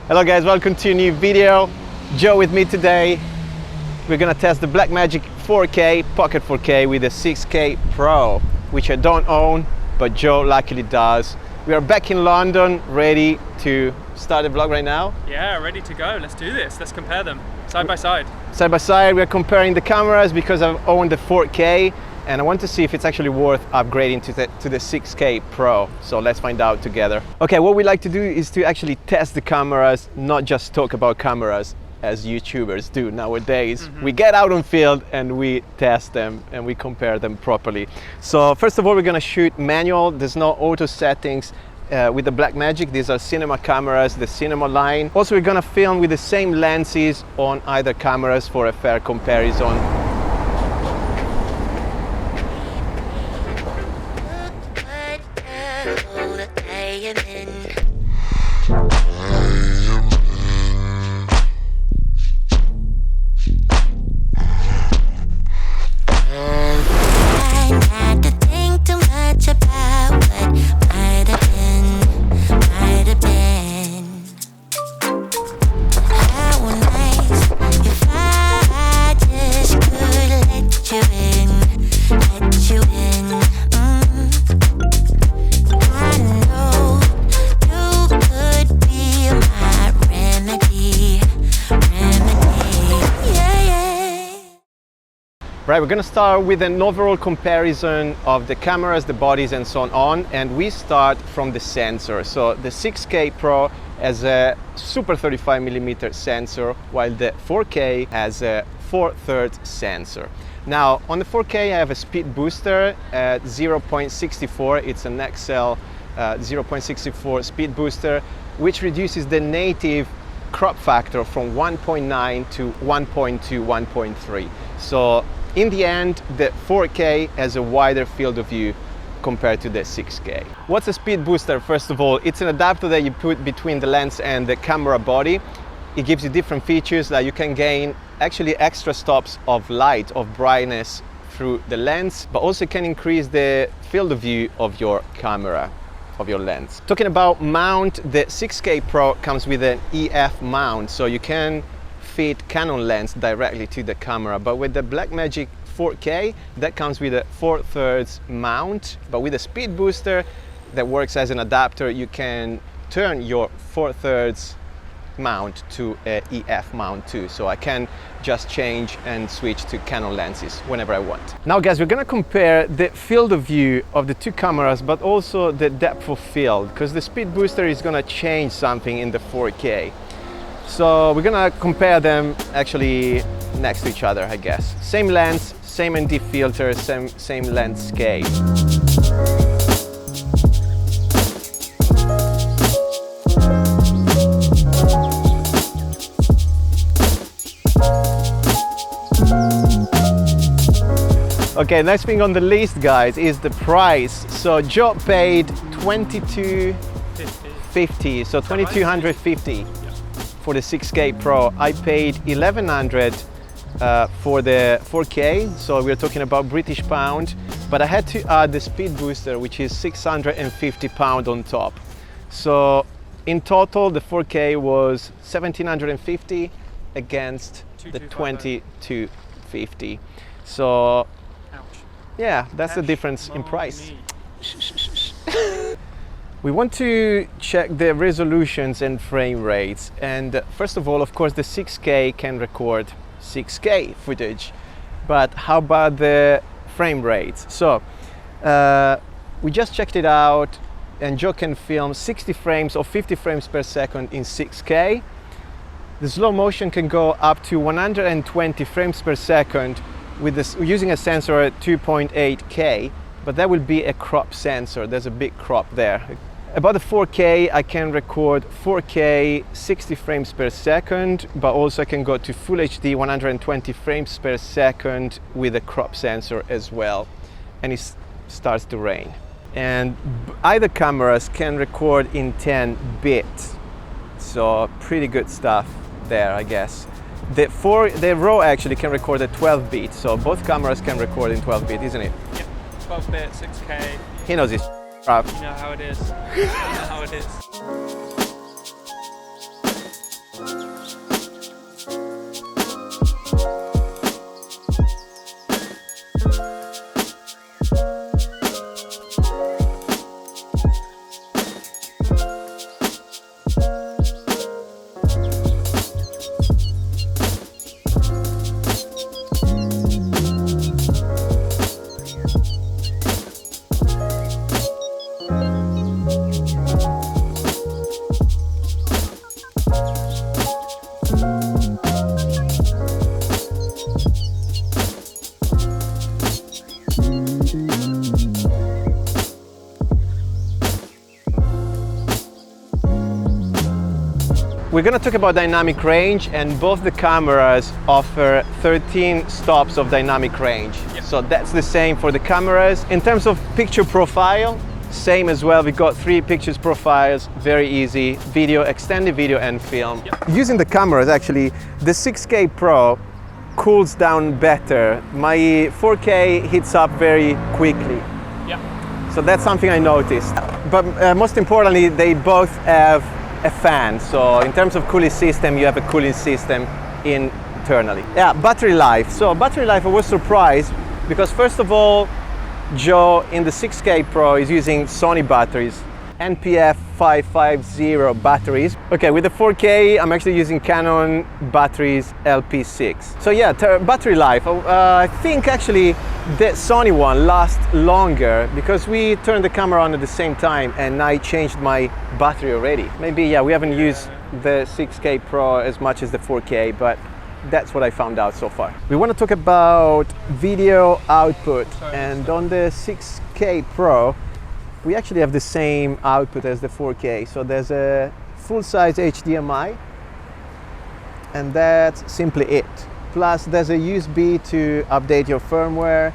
Hello guys, welcome to a new video. Joe with me today. We're gonna test the Blackmagic 4K, Pocket 4K with a 6K Pro, which I don't own, but Joe luckily does. We are back in London, ready to start the vlog right now. Yeah, ready to go. Let's do this. Let's compare them side by side. Side by side, we're comparing the cameras because I've owned the 4K and I want to see if it's actually worth upgrading to the 6K Pro. So let's find out together. Okay, what we like to do is to actually test the cameras, not just talk about cameras as YouTubers do nowadays. We get out on field and we test them and we compare them properly. So first of all, we're gonna shoot manual. There's no auto settings. With the Blackmagic, these are cinema cameras, the cinema line. Also, we're gonna film with the same lenses on either cameras for a fair comparison. Right, we're gonna start with an overall comparison of the cameras, the bodies and so on, and we start from the sensor. So the 6K Pro has a super 35mm sensor, while the 4K has a 4/3 sensor. Now, on the 4K I have a speed booster at 0.64, it's an XL 0.64 speed booster, which reduces the native crop factor from 1.9 to 1.2, 1.3. So in the end, the 4K has a wider field of view compared to the 6K. What's a speed booster? First of all, it's an adapter that you put between the lens and the camera body. It gives you different features that you can gain actually extra stops of light, of brightness through the lens, but also can increase the field of view of your camera, of your lens. Talking about mount, the 6K Pro comes with an EF mount, so you can fit Canon lens directly to the camera, but with the Blackmagic 4K that comes with a 4/3 mount, but with a speed booster that works as an adapter, you can turn your 4/3 mount to a EF mount too, so I can just change and switch to Canon lenses whenever I want. Now guys, we're gonna compare the field of view of the two cameras, but also the depth of field, because the speed booster is gonna change something in the 4K. So we're gonna compare them actually next to each other, I guess. Same lens, same ND filter, same lens scale. Okay, next thing on the list, guys, is the price. So Joe paid $22.50, so $2,250. For the 6K Pro. I paid 1,100 for the 4K, so we're talking about British pound, but I had to add the speed booster, which is 650 pounds on top. So in total, the 4K was 1,750 against the 2,250. So, ouch. Yeah, that's the difference in price. We want to check the resolutions and frame rates, and first of all, of course, the 6K can record 6K footage, but how about the frame rates? So we just checked it out, and Joe can film 60 frames or 50 frames per second in 6K. The slow motion can go up to 120 frames per second with this, using a sensor at 2.8K, but that will be a crop sensor. There's a big crop there. About the 4K, I can record 4K 60 frames per second, but also I can go to Full HD 120 frames per second with a crop sensor as well. And it starts to rain. And either cameras can record in 10 bit. So pretty good stuff there, I guess. The RAW actually can record at 12 bit, so both cameras can record in 12 bit, isn't it? Yeah, 12 bit, 6K. He knows his crap. You know how it is. You know how it is. We're going to talk about dynamic range, and both the cameras offer 13 stops of dynamic range. Yep. So that's the same for the cameras. In terms of picture profile, same as well. We've got 3 pictures profiles, very easy. Video, extended video and film. Yep. Using the cameras, actually, the 6K Pro cools down better. My 4K heats up very quickly. Yeah. So that's something I noticed. But most importantly, they both have a fan. So in terms of cooling system, you have a cooling system internally. Yeah, battery life. So battery life, I was surprised because first of all, Joe in the 6K Pro is using Sony batteries, NPF 550 batteries. Okay, with the 4K, I'm actually using Canon batteries LP6. So yeah, battery life. I think actually the Sony one lasts longer because we turned the camera on at the same time and I changed my battery already. Maybe, yeah, we haven't used the 6K Pro as much as the 4K, but that's what I found out so far. We want to talk about video output, and on the 6K Pro, we actually have the same output as the 4K. So there's a full-size HDMI, and that's simply it. Plus there's a USB to update your firmware.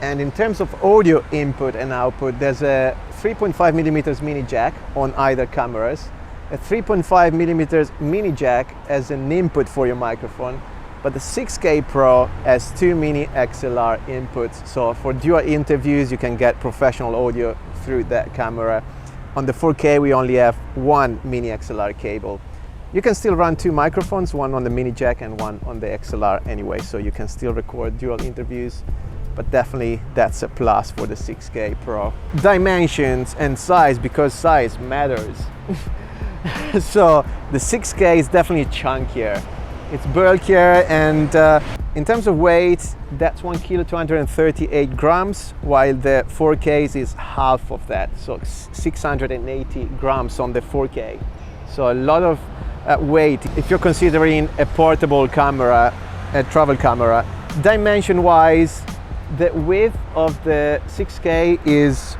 And in terms of audio input and output, there's a 3.5mm mini jack on either cameras, a 3.5mm mini jack as an input for your microphone, but the 6K Pro has 2 mini XLR inputs. So for dual interviews, you can get professional audio through that camera. On the 4K, we only have 1 mini XLR cable. You can still run 2 microphones, one on the mini jack and one on the XLR anyway, so you can still record dual interviews, but definitely that's a plus for the 6K Pro. Dimensions and size, because size matters. So the 6K is definitely chunkier. It's bulkier, and in terms of weight, that's 1 kilo 238 grams, while the 4K is half of that, so 680 grams on the 4K. So a lot of weight if you're considering a portable camera, a travel camera. Dimension-wise, the width of the 6K is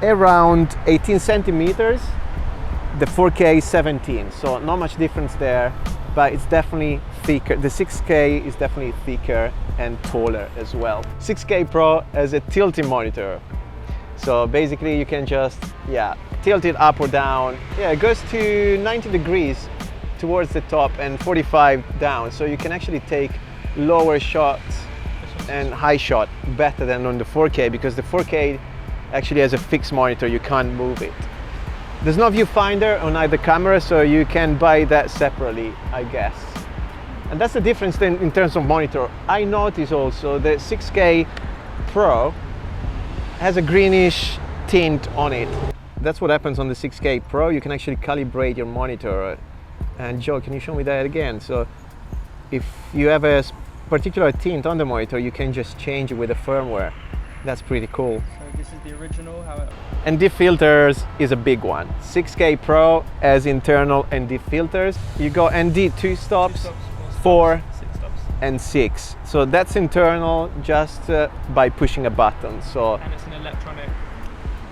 around 18 centimeters. The 4K is 17, so not much difference there, but it's definitely thicker. The 6K is definitely thicker and taller as well. 6K Pro has a tilting monitor. So basically you can just, tilt it up or down. Yeah, it goes to 90 degrees towards the top and 45 down. So you can actually take lower shots and high shot better than on the 4K, because the 4K actually has a fixed monitor, you can't move it. There's no viewfinder on either camera, so you can buy that separately, I guess. And that's the difference in terms of monitor. I noticed also the 6K Pro has a greenish tint on it. That's what happens on the 6K Pro. You can actually calibrate your monitor. And Joe, can you show me that again? So if you have a particular tint on the monitor, you can just change it with the firmware. That's pretty cool. So this is the original, how it... ND filters is a big one. 6K Pro has internal ND filters. You go ND 2 stops, 4, 6 stops. and 6. So that's internal just by pushing a button. So And it's an electronic.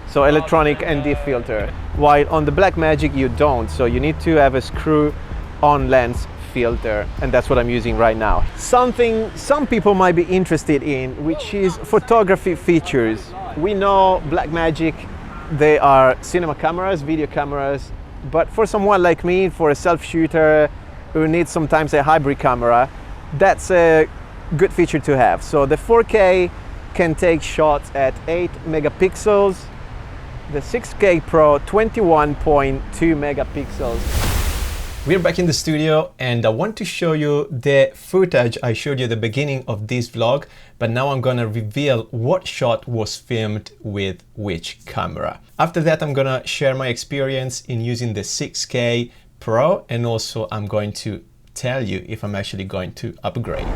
So electronic ND filter. While on the Blackmagic you don't. So you need to have a screw-on lens filter, and that's what I'm using right now. Something some people might be interested in, which is photography features. We know Blackmagic, they are cinema cameras, video cameras, but for someone like me, for a self-shooter who needs sometimes a hybrid camera, that's a good feature to have. So the 4K can take shots at 8 megapixels, the 6K Pro 21.2 megapixels. We're back in the studio and I want to show you the footage I showed you at the beginning of this vlog, but now I'm gonna reveal what shot was filmed with which camera. After that, I'm gonna share my experience in using the 6K Pro, and also I'm going to tell you if I'm actually going to upgrade.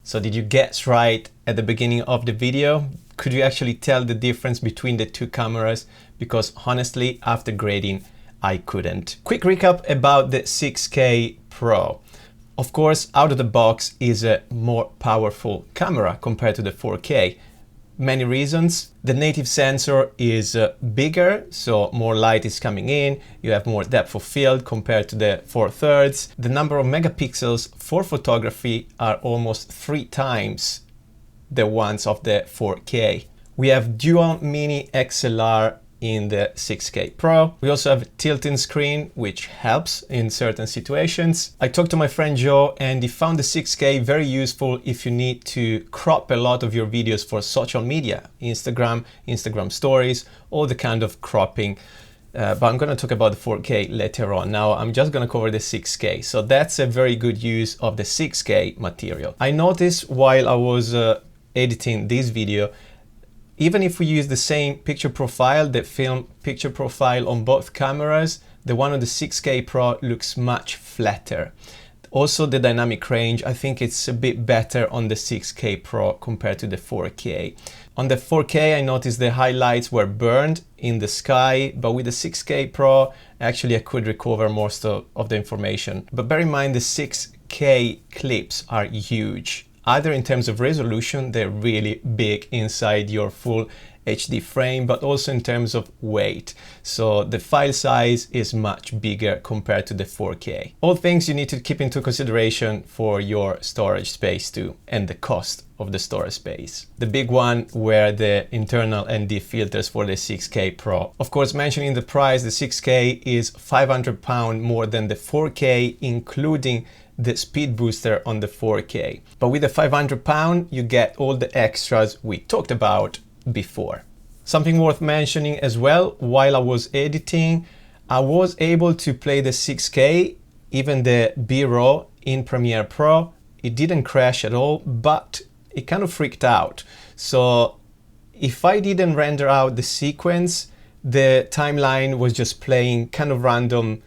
So did you guess right at the beginning of the video? Could you actually tell the difference between the two cameras? Because honestly, after grading, I couldn't. Quick recap about the 6K Pro. Of course, out of the box is a more powerful camera compared to the 4K. Many reasons. The native sensor is bigger, so more light is coming in. You have more depth of field compared to the 4/3. The number of megapixels for photography are almost 3 times the ones of the 4K. We have dual mini XLR in the 6K Pro. We also have a tilting screen, which helps in certain situations. I talked to my friend Joe and he found the 6K very useful if you need to crop a lot of your videos for social media, Instagram stories, all the kind of cropping. But I'm going to talk about the 4K later on. Now I'm just going to cover the 6K. So that's a very good use of the 6K material. I noticed while I was editing this video, even if we use the same picture profile, the film picture profile on both cameras, the one on the 6K Pro looks much flatter. Also the dynamic range, I think it's a bit better on the 6K Pro compared to the 4K. On the 4K, I noticed the highlights were burned in the sky, but with the 6K Pro, actually I could recover most of the information. But bear in mind, the 6K clips are huge. Either in terms of resolution, they're really big inside your full HD frame, but also in terms of weight. So the file size is much bigger compared to the 4K. All things you need to keep into consideration for your storage space too, and the cost of the storage space. The big one were the internal ND filters for the 6K Pro. Of course, mentioning the price, the 6K is £500 more than the 4K, including the speed booster on the 4K. But with the £500, you get all the extras we talked about before. Something worth mentioning as well, while I was editing, I was able to play the 6K, even the B-RAW in Premiere Pro. It didn't crash at all, but it kind of freaked out. So if I didn't render out the sequence, the timeline was just playing kind of random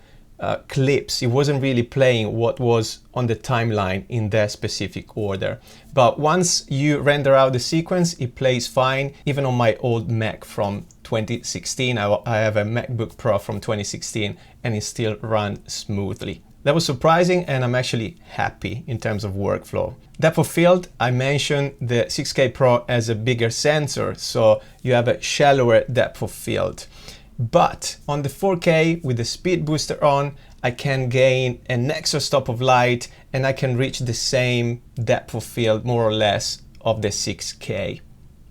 clips. It wasn't really playing what was on the timeline in that specific order. But once you render out the sequence, it plays fine. Even on my old Mac from 2016, I have a MacBook Pro from 2016 and it still runs smoothly. That was surprising and I'm actually happy in terms of workflow. Depth of field, I mentioned the 6K Pro has a bigger sensor, so you have a shallower depth of field. But on the 4K with the speed booster on, I can gain an extra stop of light and I can reach the same depth of field more or less of the 6K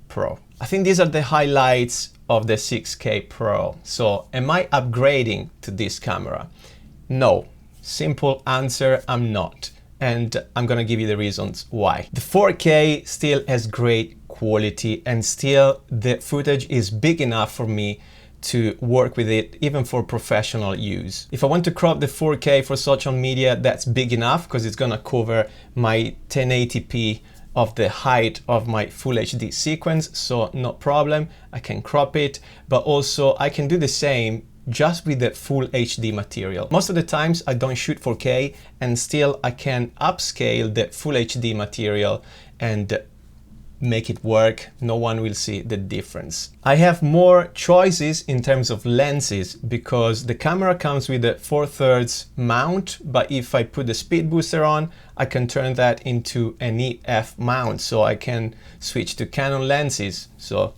Pro. I think these are the highlights of the 6K Pro. So am I upgrading to this camera? No. Simple answer, I'm not. And I'm gonna give you the reasons why. The 4K still has great quality and still the footage is big enough for me to work with it even for professional use. If I want to crop the 4K for social media, that's big enough because it's gonna cover my 1080p of the height of my full HD sequence, so no problem, I can crop it, but also I can do the same just with the full HD material. Most of the times I don't shoot 4K and still I can upscale the full HD material and make it work. No one will see the difference. I have more choices in terms of lenses because the camera comes with a 4/3 mount, but if I put the speed booster on, I can turn that into an EF mount, so I can switch to Canon lenses. So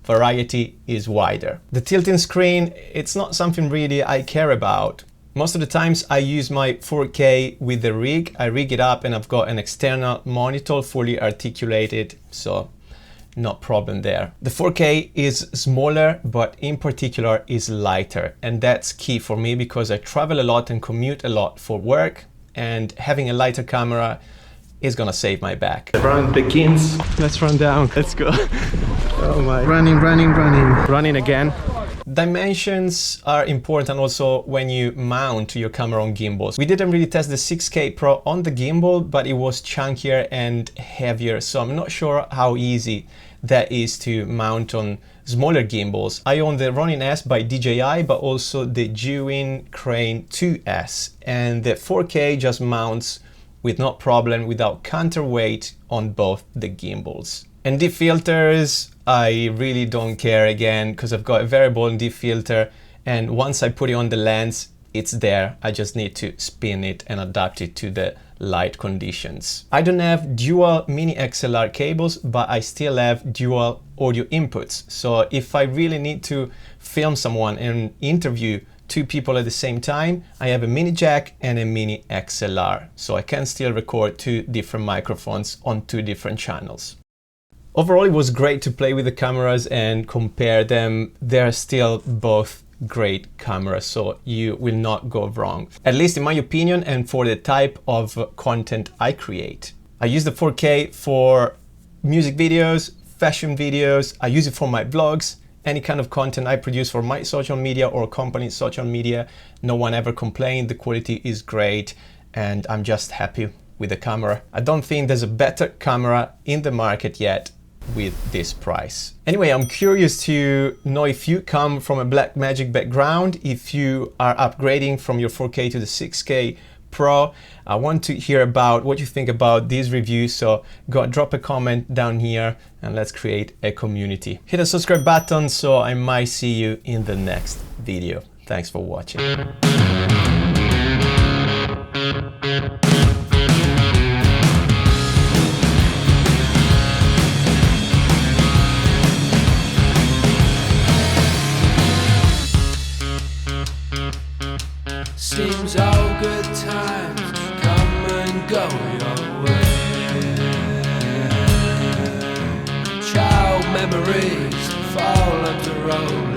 variety is wider. The tilting screen, it's not something really I care about. Most of the times I use my 4K with the rig. I rig it up and I've got an external monitor fully articulated, so no problem there. The 4K is smaller, but in particular is lighter. And that's key for me because I travel a lot and commute a lot for work, and having a lighter camera is gonna save my back. The run begins. Let's run down. Let's go. Oh my. Running, running, running. Running again. Dimensions are important also when you mount your camera on gimbals. We didn't really test the 6K Pro on the gimbal, but it was chunkier and heavier, so I'm not sure how easy that is to mount on smaller gimbals. I own the Ronin S by DJI, but also the Gewin Crane 2S, and the 4K just mounts with no problem without counterweight on both the gimbals. And dip filters, I really don't care again because I've got a variable dip filter, and once I put it on the lens, it's there. I just need to spin it and adapt it to the light conditions. I don't have dual mini XLR cables, but I still have dual audio inputs. So if I really need to film someone and interview two people at the same time, I have a mini jack and a mini XLR. So I can still record two different microphones on two different channels. Overall, it was great to play with the cameras and compare them. They're still both great cameras, so you will not go wrong, at least in my opinion, and for the type of content I create. I use the 4K for music videos, fashion videos. I use it for my vlogs, any kind of content I produce for my social media or company's social media. No one ever complained. The quality is great and I'm just happy with the camera. I don't think there's a better camera in the market yet with this price. Anyway, I'm curious to know if you come from a Blackmagic background, if you are upgrading from your 4K to the 6K Pro. I want to hear about what you think about these reviews, so drop a comment down here and let's create a community. Hit the subscribe button so I might see you in the next video. Thanks for watching. Seems all good times come and go your way. Child memories fall up the road.